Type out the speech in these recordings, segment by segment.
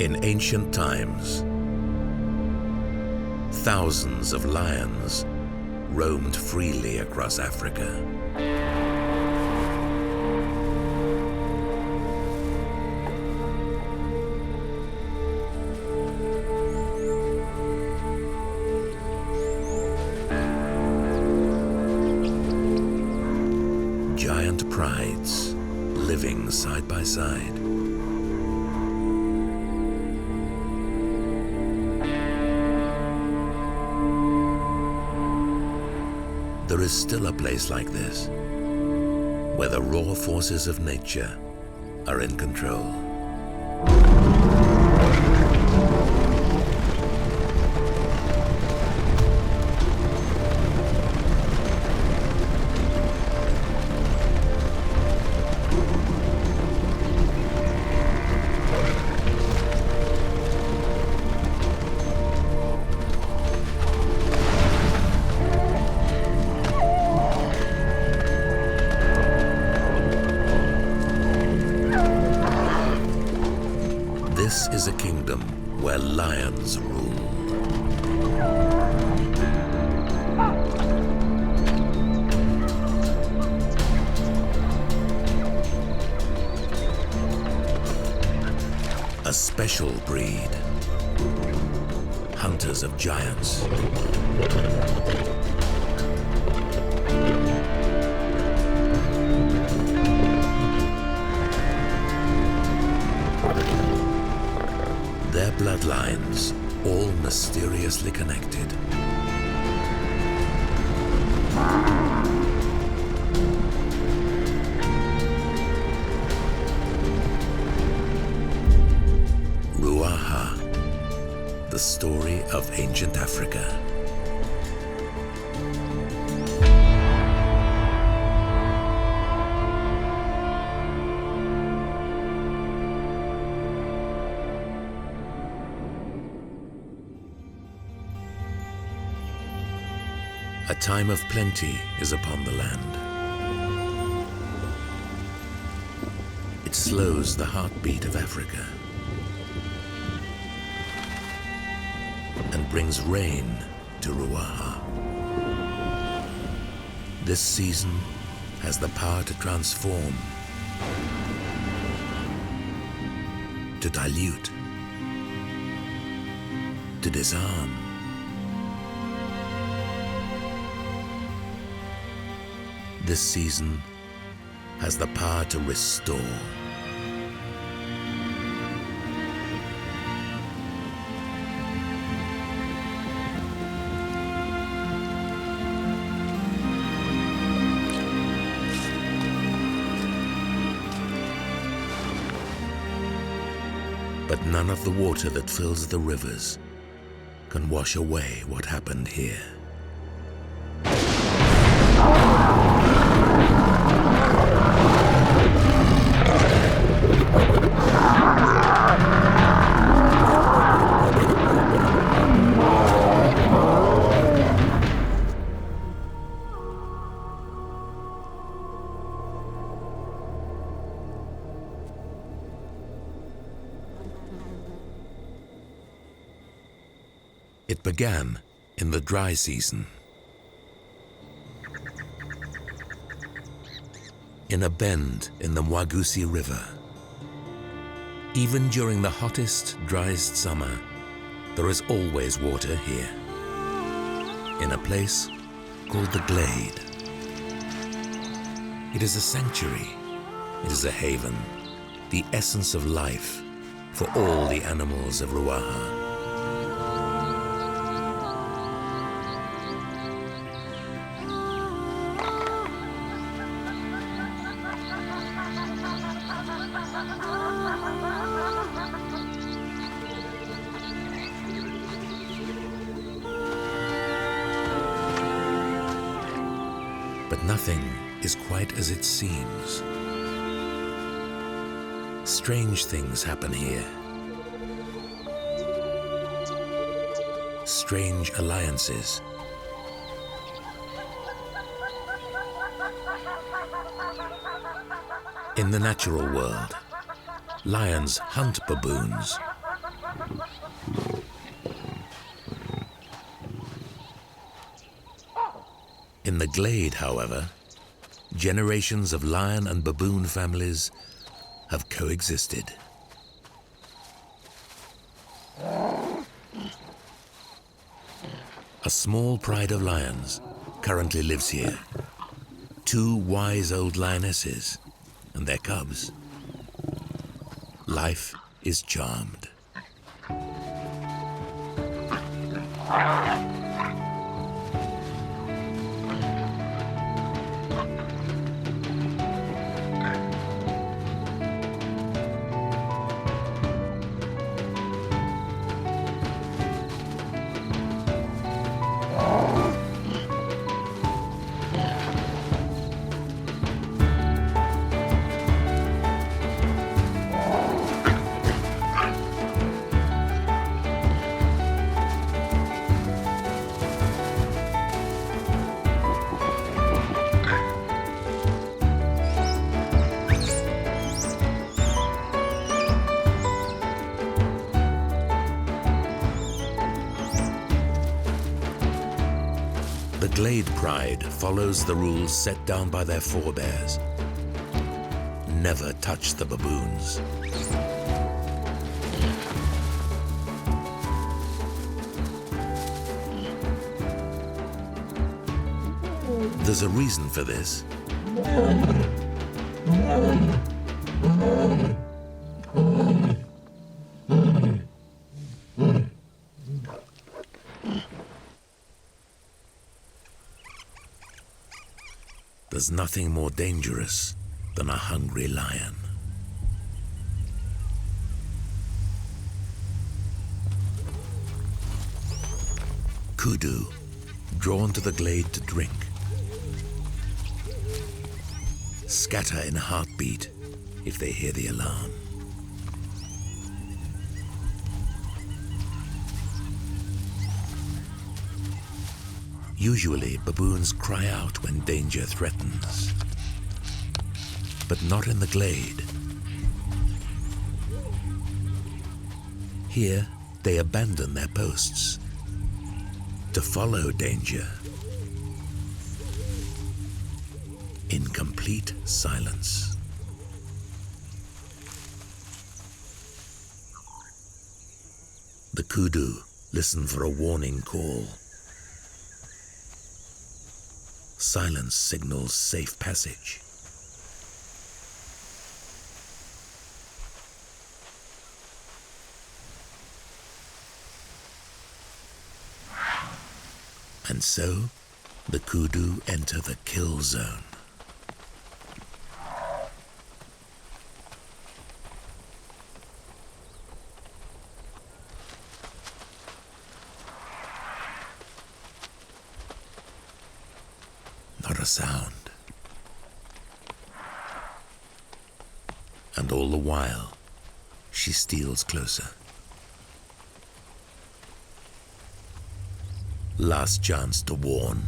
In ancient times, thousands of lions roamed freely across Africa. Giant prides living side by side. There is still a place like this, where the raw forces of nature are in control. This is a kingdom where lions rule. A special breed, hunters of giants. Their bloodlines all mysteriously connected. Ruaha, the story of ancient Africa. A time of plenty is upon the land. It slows the heartbeat of Africa and brings rain to Ruaha. This season has the power to transform, to dilute, to disarm. This season has the power to restore. But none of the water that fills the rivers can wash away what happened here. It began in the dry season. In a bend in the Mwagusi River. Even during the hottest, driest summer, there is always water here. In a place called the Glade. It is a sanctuary. It is a haven, the essence of life for all the animals of Ruaha. But nothing is quite as it seems. Strange things happen here. Strange alliances. In the natural world, lions hunt baboons, In the glade, however, generations of lion and baboon families have coexisted. A small pride of lions currently lives here. 2 wise old lionesses and their cubs. Life is charmed. The Glade Pride follows the rules set down by their forebears. Never touch the baboons. There's a reason for this. There's nothing more dangerous than a hungry lion. Kudu, drawn to the glade to drink, scatter in a heartbeat if they hear the alarm. Usually, baboons cry out when danger threatens, but not in the glade. Here, they abandon their posts to follow danger in complete silence. The kudu listen for a warning call. Silence signals safe passage. And so, the kudu enter the kill zone. Not a sound. And all the while, she steals closer. Last chance to warn.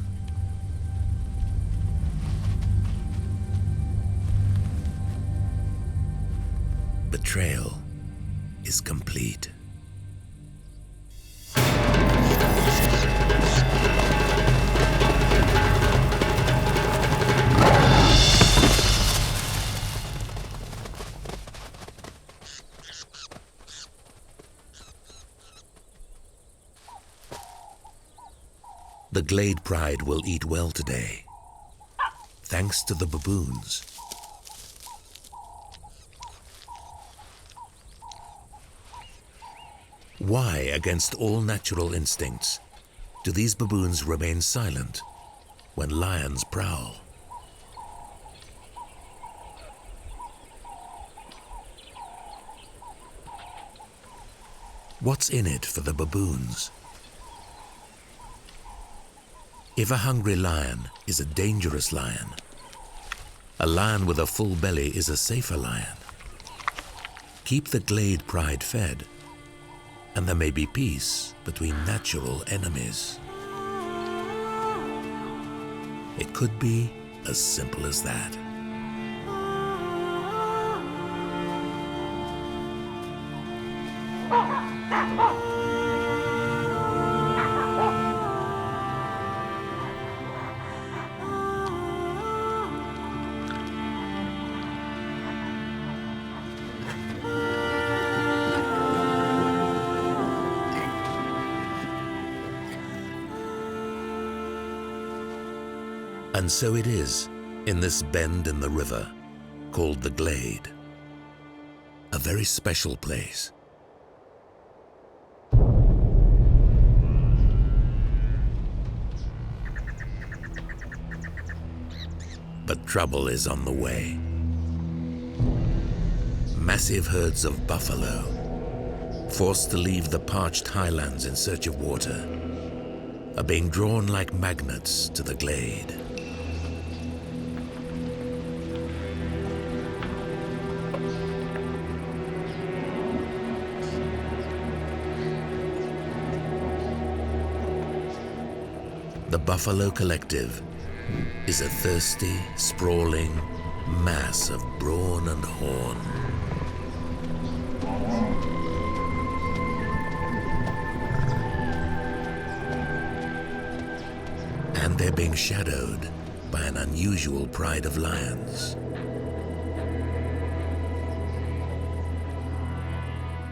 Betrayal is complete. The Glade Pride will eat well today, thanks to the baboons. Why, against all natural instincts, do these baboons remain silent when lions prowl? What's in it for the baboons? If a hungry lion is a dangerous lion, a lion with a full belly is a safer lion. Keep the Glade Pride fed, and there may be peace between natural enemies. It could be as simple as that. And so it is in this bend in the river called the Glade, a very special place. But trouble is on the way. Massive herds of buffalo, forced to leave the parched highlands in search of water, are being drawn like magnets to the Glade. The Buffalo Collective is a thirsty, sprawling mass of brawn and horn. And they're being shadowed by an unusual pride of lions.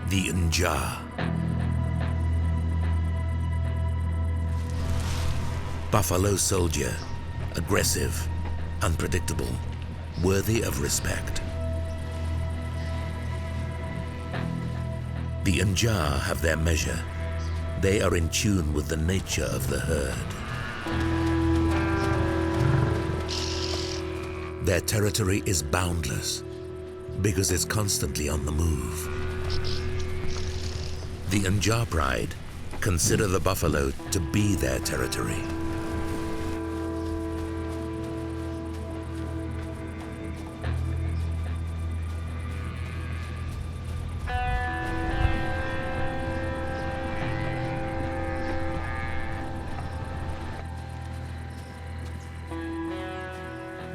The Nja. Buffalo soldier, aggressive, unpredictable, worthy of respect. The Nja have their measure. They are in tune with the nature of the herd. Their territory is boundless because it's constantly on the move. The Nja pride consider the buffalo to be their territory.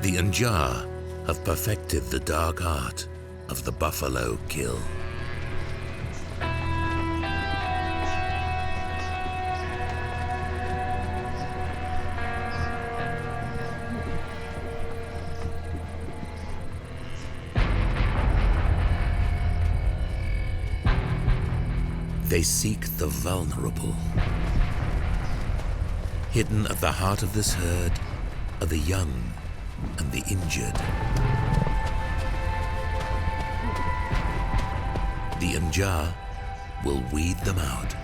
The Nja have perfected the dark art of the buffalo kill. They seek the vulnerable. Hidden at the heart of this herd are the young and the injured. The Nja will weed them out.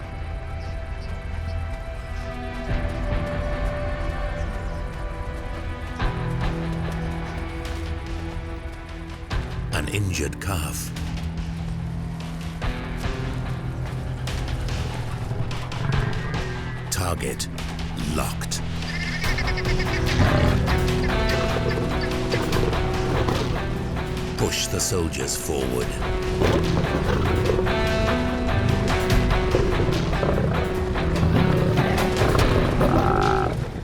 An injured calf. Target locked. Push the soldiers forward.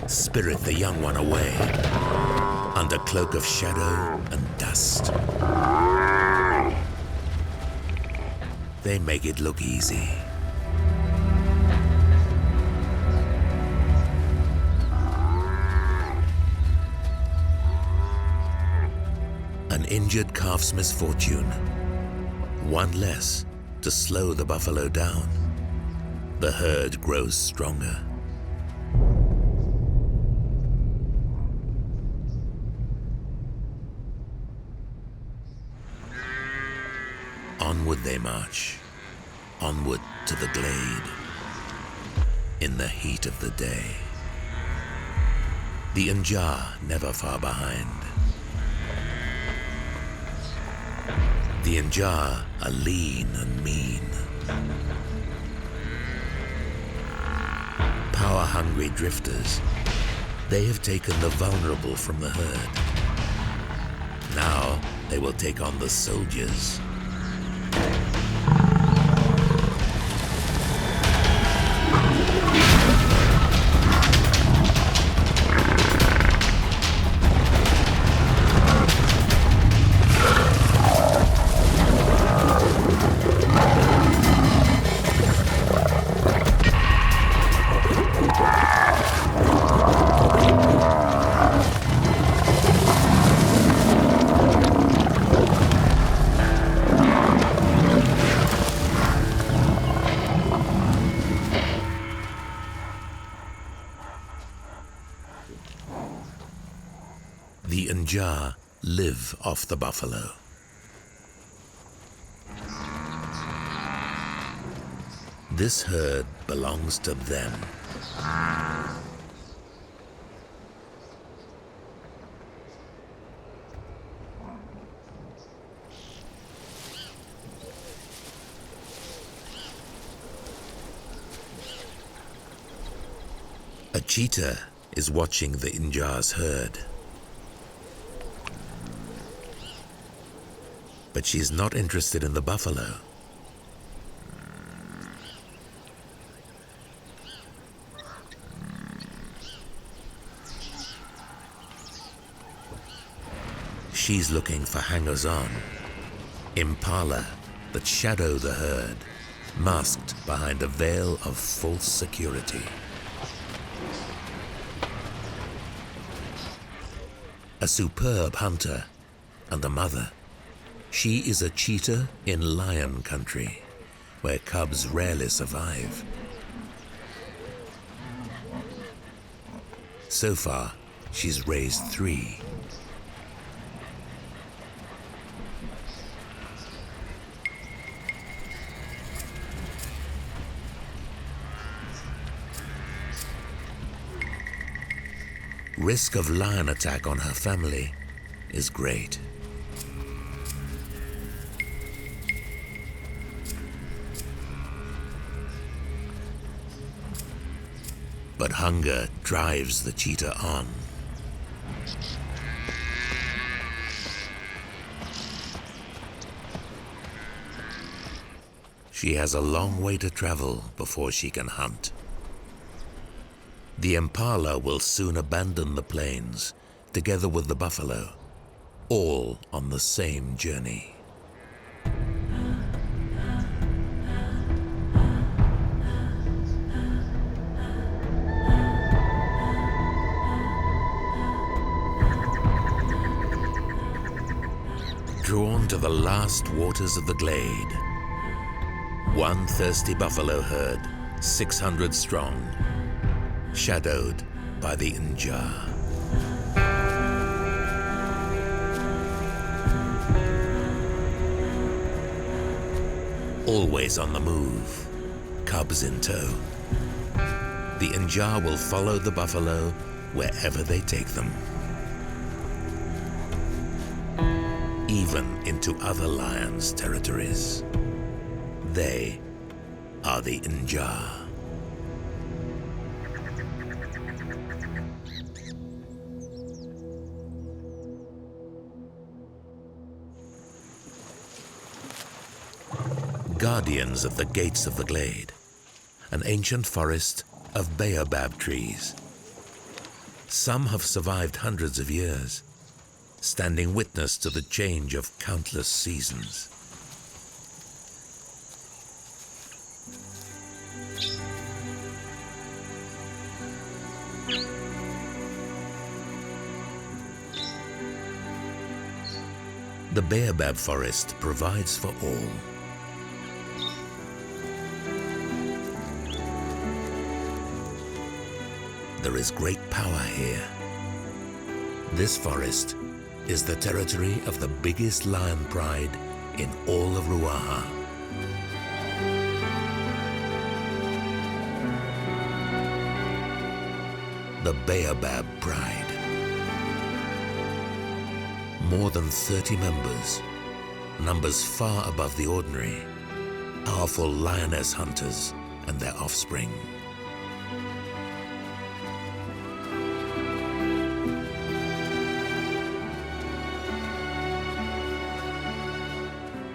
Spirit the young one away, under cloak of shadow and dust. They make it look easy. An injured calf's misfortune, one less to slow the buffalo down. The herd grows stronger. Onward they march, onward to the glade, in the heat of the day. The Nja never far behind. The Nja are lean and mean. Power-hungry drifters, they have taken the vulnerable from the herd. Now they will take on the soldiers. Nja live off the buffalo. This herd belongs to them. A cheetah is watching the Nja's herd. But she's not interested in the buffalo. She's looking for hangers-on, impala that shadow the herd, masked behind a veil of false security. A superb hunter and a mother, she is a cheetah in lion country, where cubs rarely survive. So far, she's raised 3. Risk of lion attack on her family is great. But hunger drives the cheetah on. She has a long way to travel before she can hunt. The impala will soon abandon the plains, together with the buffalo, all on the same journey. Drawn to the last waters of the glade, one thirsty buffalo herd, 600 strong, shadowed by the Nja. Always on the move, cubs in tow. The Nja will follow the buffalo wherever they take them, even into other lions' territories. They are the Nja. Guardians of the gates of the glade, an ancient forest of baobab trees. Some have survived hundreds of years, standing witness to the change of countless seasons. The baobab forest provides for all. There is great power here. This forest is the territory of the biggest lion pride in all of Ruaha. The Baobab Pride. More than 30 members, numbers far above the ordinary, powerful lioness hunters and their offspring.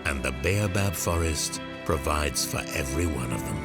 And the Baobab Forest provides for every one of them.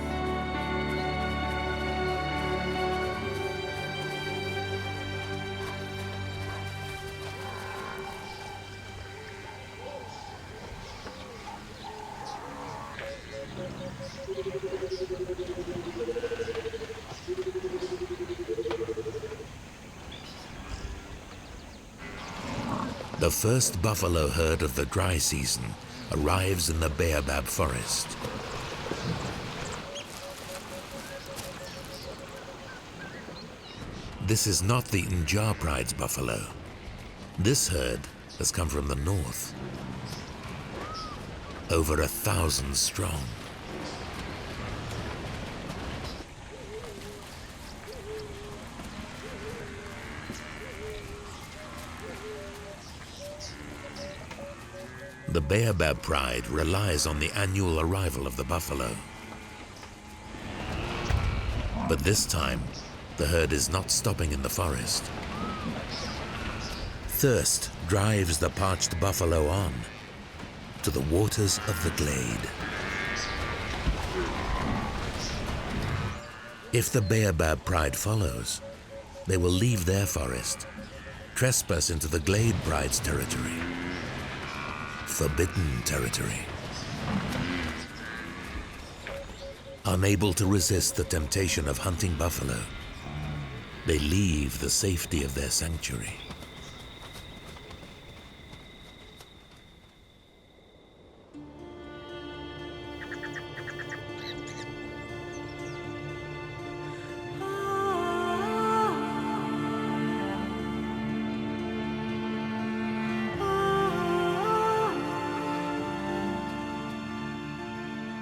The first buffalo herd of the dry season arrives in the Baobab Forest. This is not the Nja Pride's buffalo. This herd has come from the north, over 1,000 strong. The Baobab Pride relies on the annual arrival of the buffalo. But this time, the herd is not stopping in the forest. Thirst drives the parched buffalo on to the waters of the glade. If the Baobab Pride follows, they will leave their forest, trespass into the Glade Pride's territory. Forbidden territory. Unable to resist the temptation of hunting buffalo, they leave the safety of their sanctuary.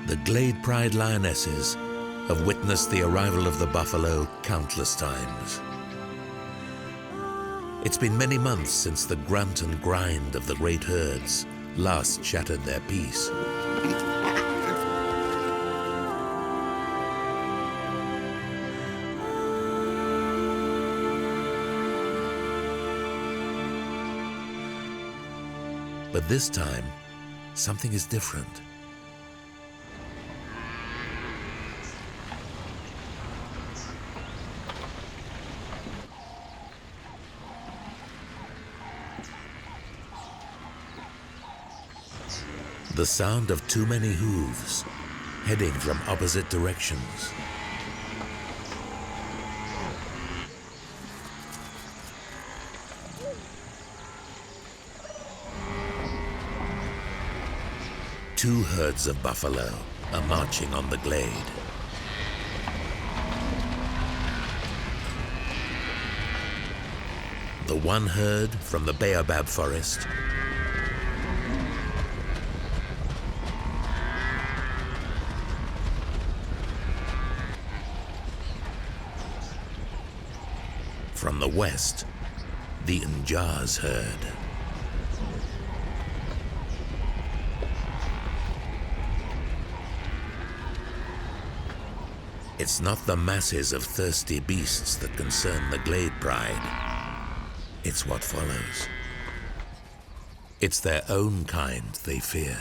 The Glade Pride lionesses have witnessed the arrival of the buffalo countless times. It's been many months since the grunt and grind of the great herds last shattered their peace. But this time, something is different. The sound of too many hooves heading from opposite directions. Two herds of buffalo are marching on the glade. The one herd from the Baobab forest from the west, the Njaz herd. It's not the masses of thirsty beasts that concern the Glade Pride. It's what follows. It's their own kind they fear.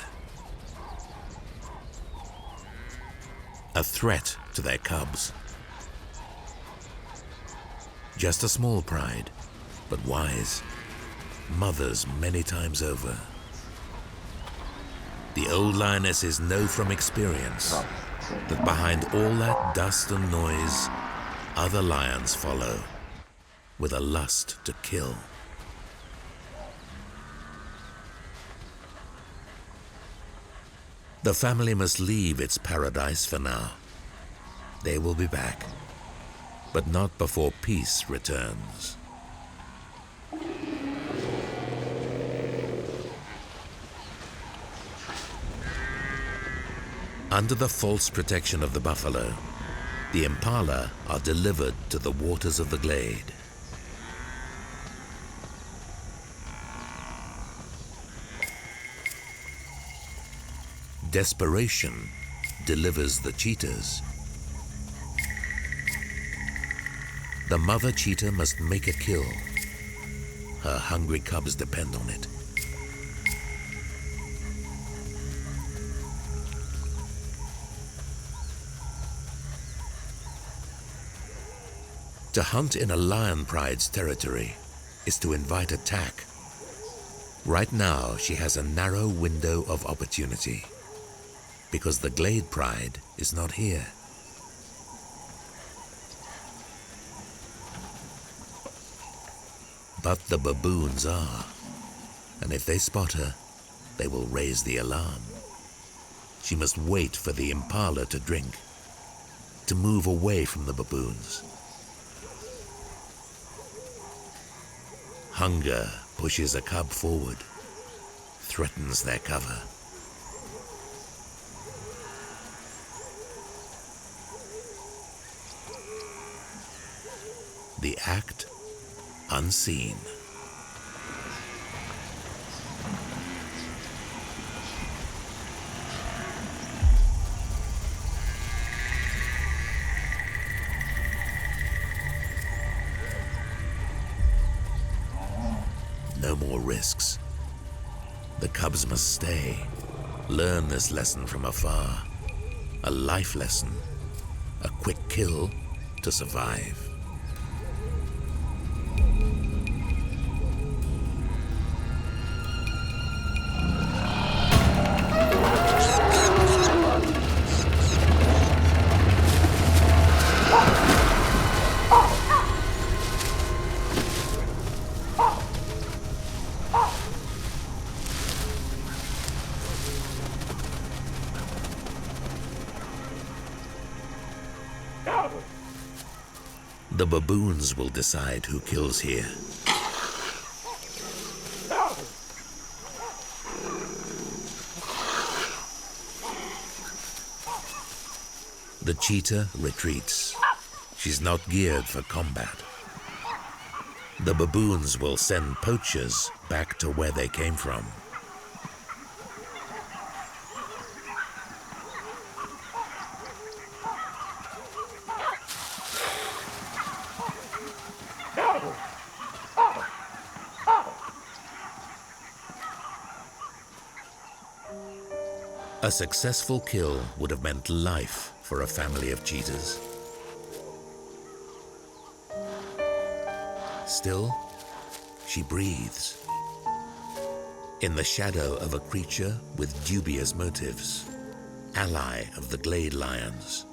A threat to their cubs. Just a small pride, but wise. Mothers many times over. The old lionesses know from experience that behind all that dust and noise, other lions follow with a lust to kill. The family must leave its paradise for now. They will be back, but not before peace returns. Under the false protection of the buffalo, the impala are delivered to the waters of the glade. Desperation delivers the cheetahs. The mother cheetah must make a kill. Her hungry cubs depend on it. To hunt in a lion pride's territory is to invite attack. Right now, she has a narrow window of opportunity because the Glade Pride is not here. But the baboons are, and if they spot her, they will raise the alarm. She must wait for the impala to drink, to move away from the baboons. Hunger pushes a cub forward, threatens their cover. The act unseen. No more risks. The cubs must stay, learn this lesson from afar. A life lesson, a quick kill to survive. The baboons will decide who kills here. The cheetah retreats. She's not geared for combat. The baboons will send poachers back to where they came from. A successful kill would have meant life for a family of cheetahs. Still, she breathes in the shadow of a creature with dubious motives, ally of the glade lions.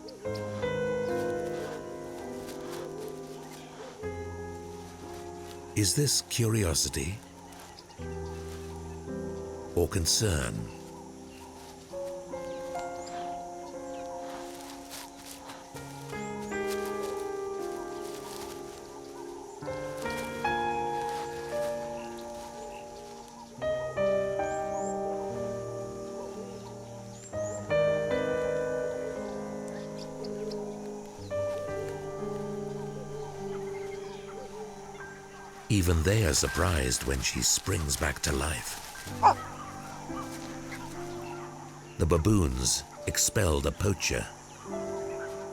Is this curiosity or concern? Even they are surprised when she springs back to life. The baboons expelled a poacher.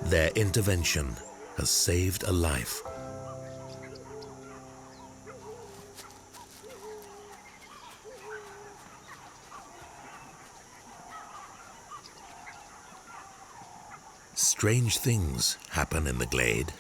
Their intervention has saved a life. Strange things happen in the glade.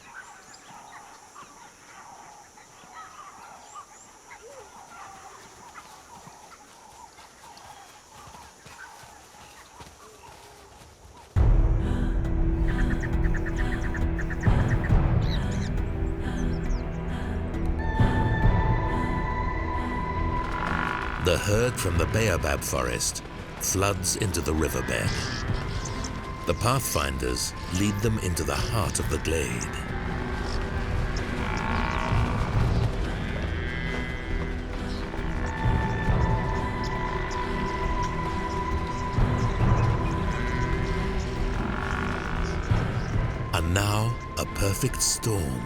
The herd from the baobab forest floods into the riverbed. The pathfinders lead them into the heart of the glade. And now a perfect storm,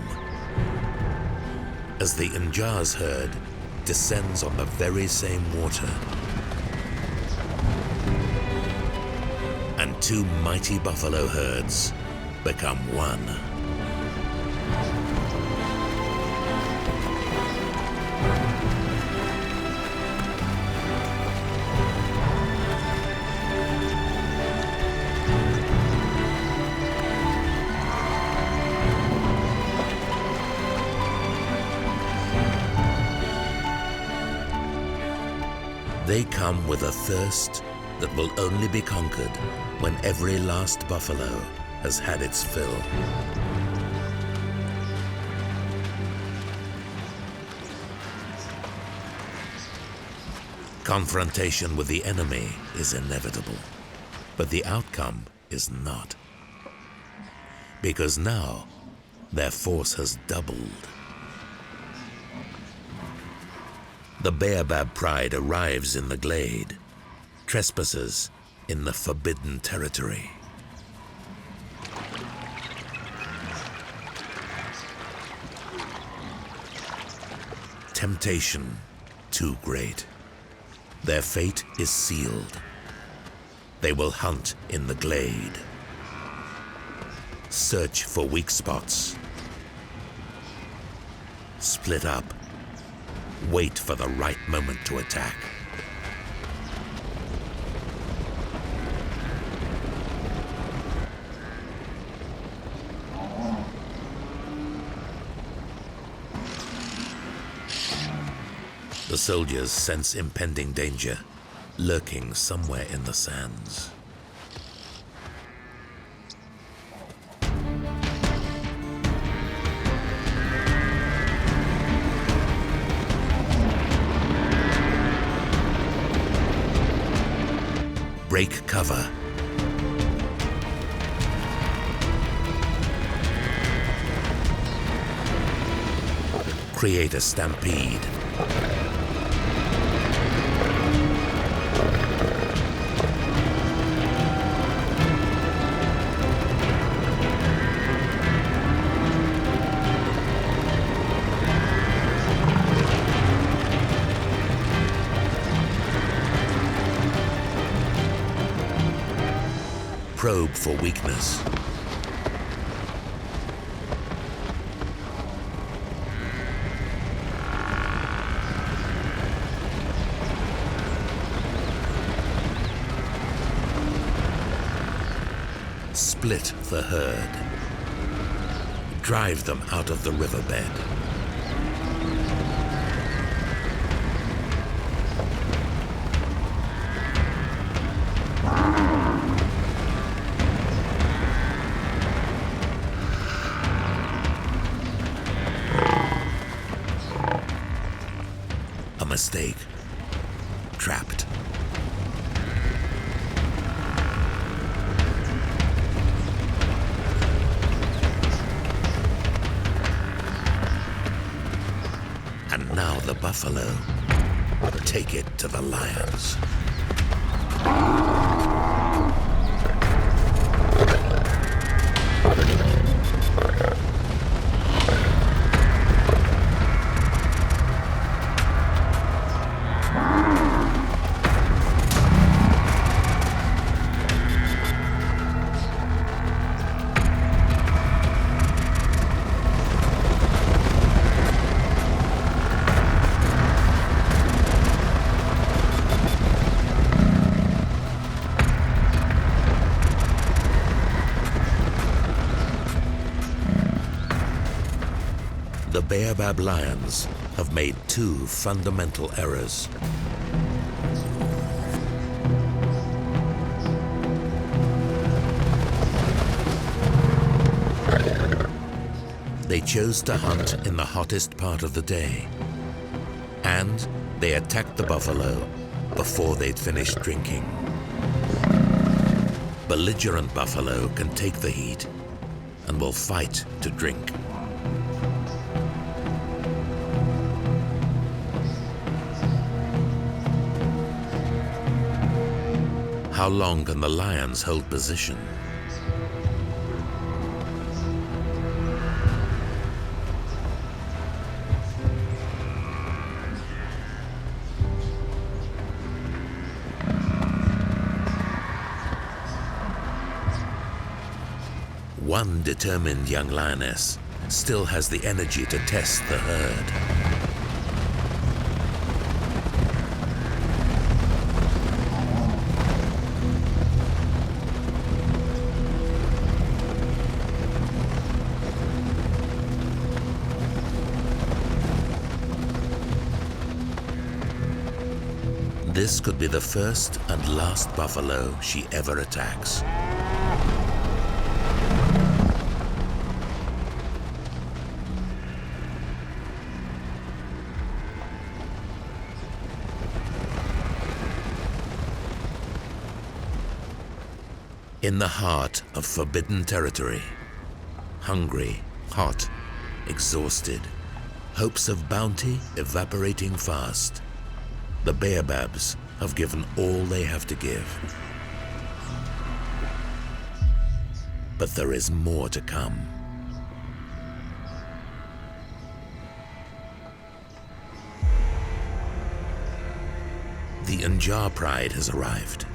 as the Njaz herd descends on the very same water. And two mighty buffalo herds become one. They come with a thirst that will only be conquered when every last buffalo has had its fill. Confrontation with the enemy is inevitable, but the outcome is not. Because now, their force has doubled. The Baobab Pride arrives in the glade, trespassers in the forbidden territory. Temptation too great. Their fate is sealed. They will hunt in the glade. Search for weak spots. Split up. Wait for the right moment to attack. The soldiers sense impending danger, lurking somewhere in the sands. Break cover. Create a stampede. Probe for weakness. Split the herd. Drive them out of the riverbed. A mistake. Trapped. And now the buffalo. Take it to the lions. The Baobab lions have made two fundamental errors. They chose to hunt in the hottest part of the day, and they attacked the buffalo before they'd finished drinking. Belligerent buffalo can take the heat and will fight to drink. How long can the lions hold position? One determined young lioness still has the energy to test the herd. This could be the first and last buffalo she ever attacks. In the heart of forbidden territory, hungry, hot, exhausted, hopes of bounty evaporating fast, The baobabs have given all they have to give. But there is more to come. The Nja pride has arrived,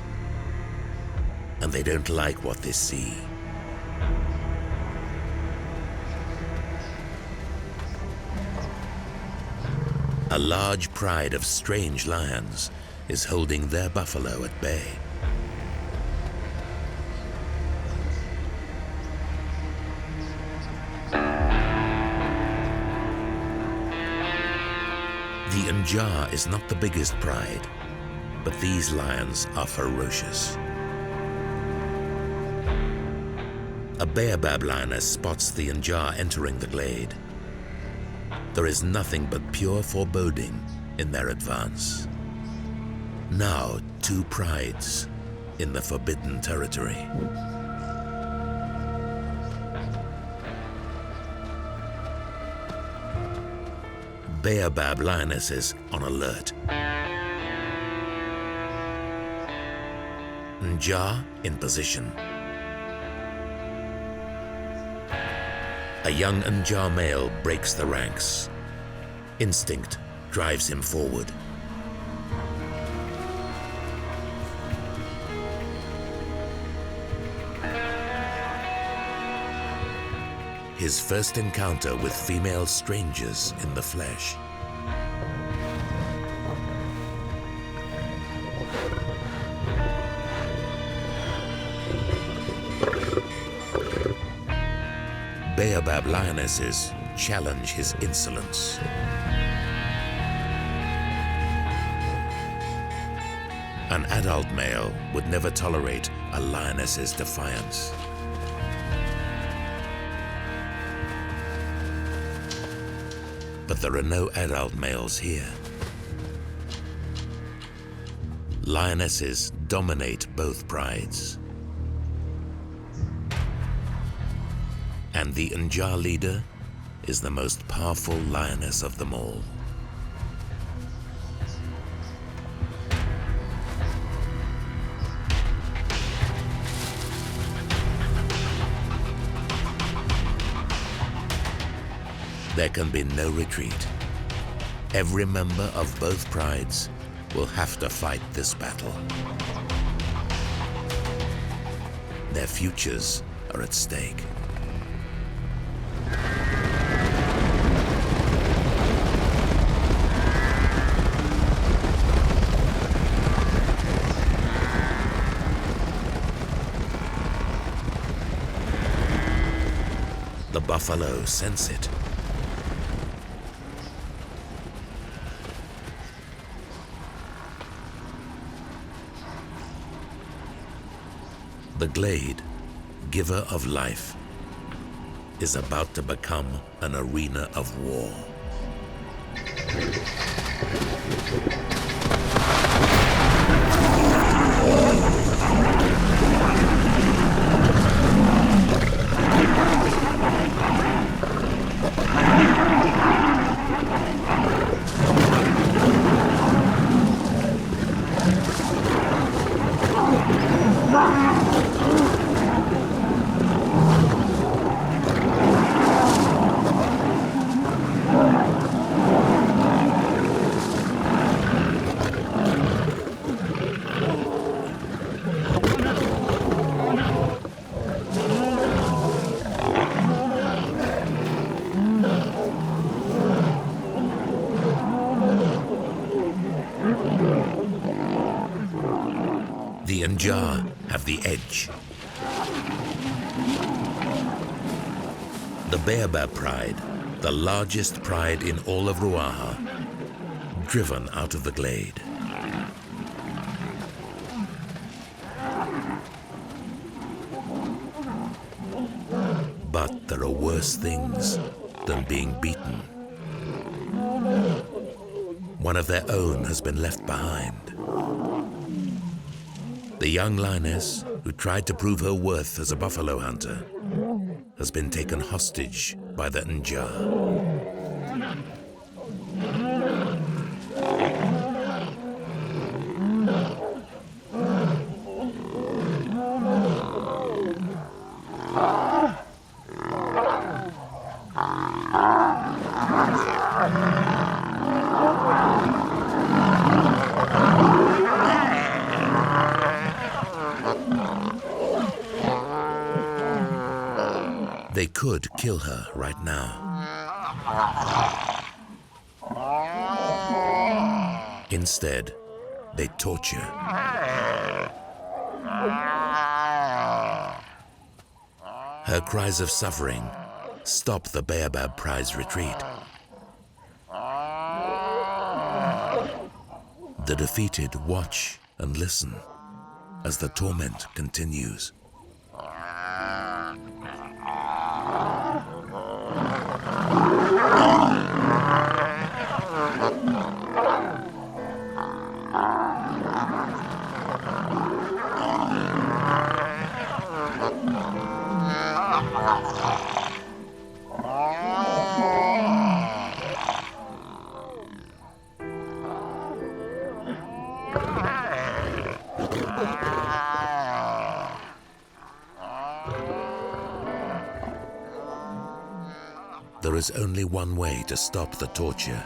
and they don't like what they see. A large pride of strange lions is holding their buffalo at bay. The Nja is not the biggest pride, but these lions are ferocious. A baobab lioness spots the Nja entering the glade. There is nothing but pure foreboding in their advance. Now, two prides in the forbidden territory. Baobab lionesses on alert. Nja in position. A young Nja male breaks the ranks. Instinct drives him forward. His first encounter with female strangers in the flesh. Baobab lionesses challenge his insolence. An adult male would never tolerate a lioness's defiance. But there are no adult males here. Lionesses dominate both prides. And the Nja leader is the most powerful lioness of them all. There can be no retreat. Every member of both prides will have to fight this battle. Their futures are at stake. The buffalo sense it. The glade, giver of life, is about to become an arena of war. The Nja have the edge. The Baobab pride, the largest pride in all of Ruaha, driven out of the glade. But there are worse things than being beaten. One of their own has been left behind. The young lioness, who tried to prove her worth as a buffalo hunter, has been taken hostage by the Nja. They could kill her right now. Instead, they torture. Her cries of suffering stop the Baobab Pride's retreat. The defeated watch and listen as the torment continues. There is only one way to stop the torture.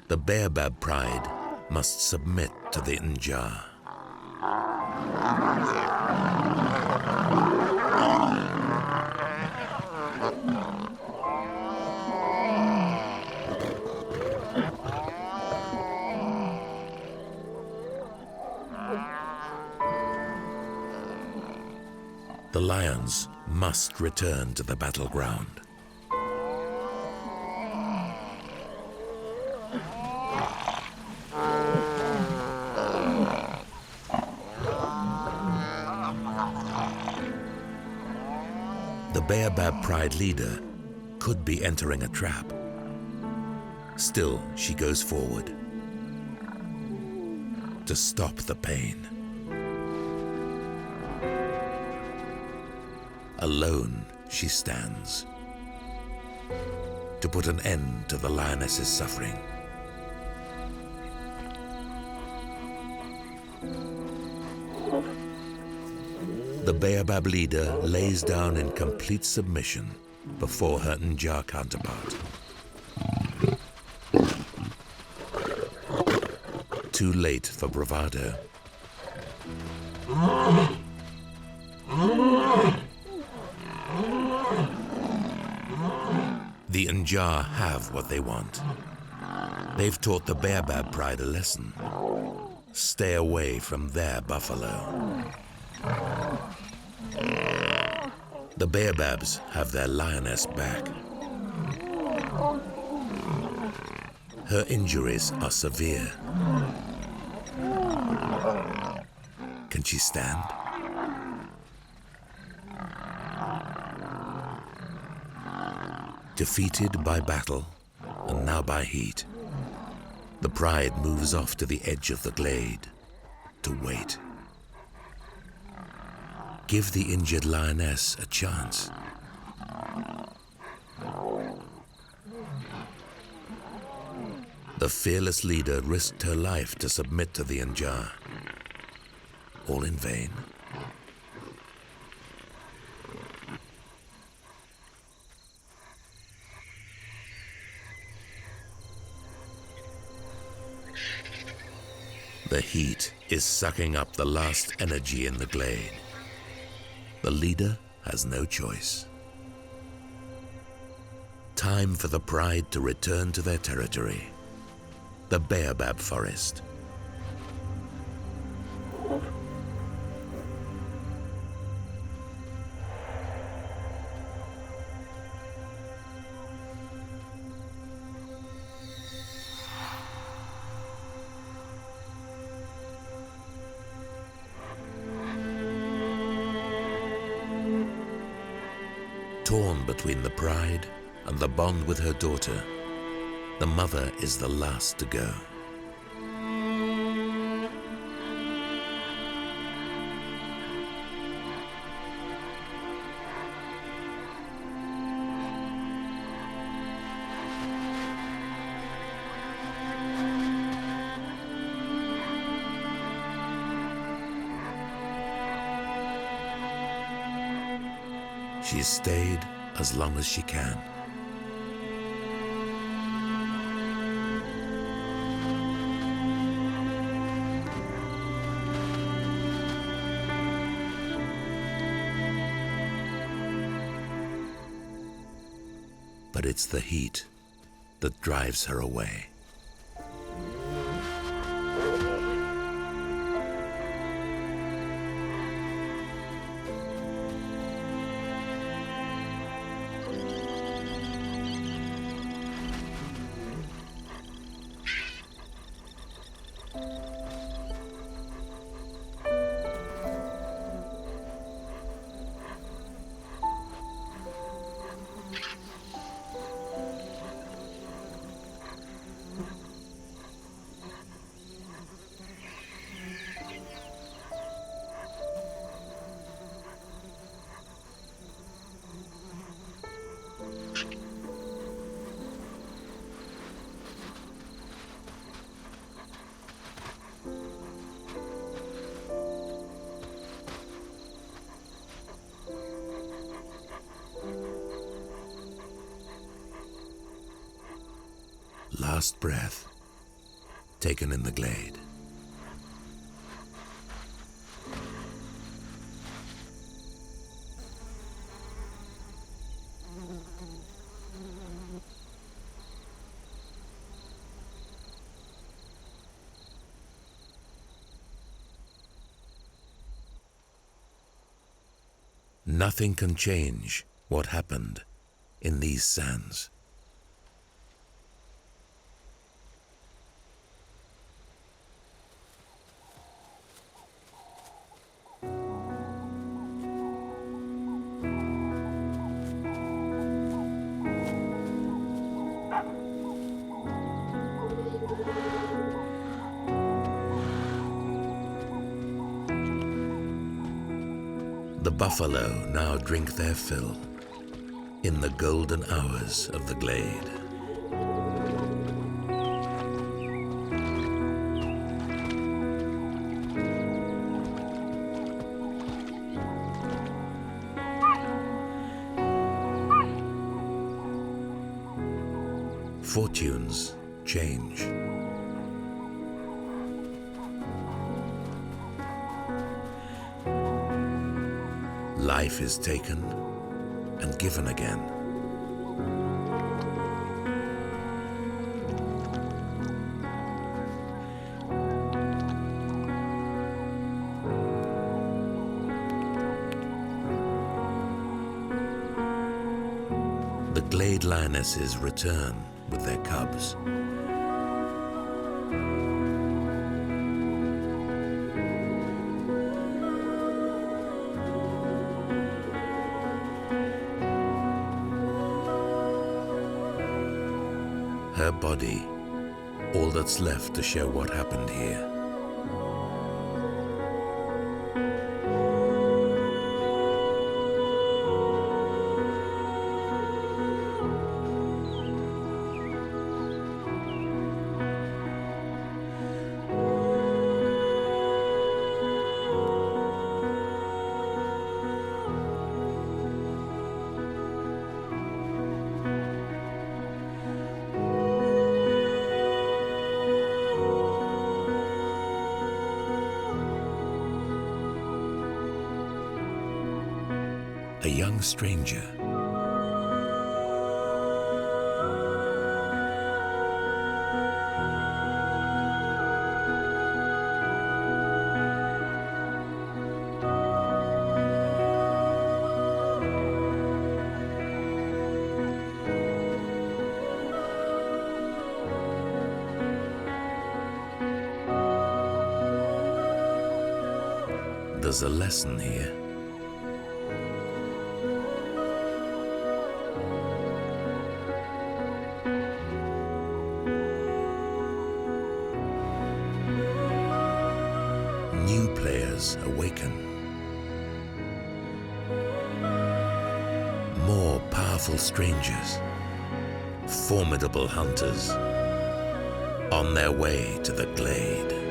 The Baobab Pride must submit to the Nja. The lions must return to the battleground. The Baobab Pride leader could be entering a trap. Still, she goes forward to stop the pain. Alone, she stands to put an end to the lioness's suffering. The Baobab leader lays down in complete submission before her Nja counterpart. Too late for bravado. The Nja have what they want. They've taught the Baobab Pride a lesson. Stay away from their buffalo. The Baobabs have their lioness back. Her injuries are severe. Can she stand? Defeated by battle, and now by heat, the pride moves off to the edge of the glade to wait. Give the injured lioness a chance. The fearless leader risked her life to submit to the Nja. All in vain. The heat is sucking up the last energy in the glade. The leader has no choice. Time for the pride to return to their territory, the Baobab Forest. Torn between the pride and the bond with her daughter, the mother is the last to go. She's stayed as long as she can. But it's the heat that drives her away. Last breath taken in the glade. Nothing can change what happened in these sands. The buffalo now drink their fill in the golden hours of the glade. Fortunes change. Life is taken and given again. The glade lionesses return with their cubs. Her body, all that's left to show what happened here. A young stranger. There's a lesson here. New players awaken. More powerful strangers, formidable hunters, on their way to the glade.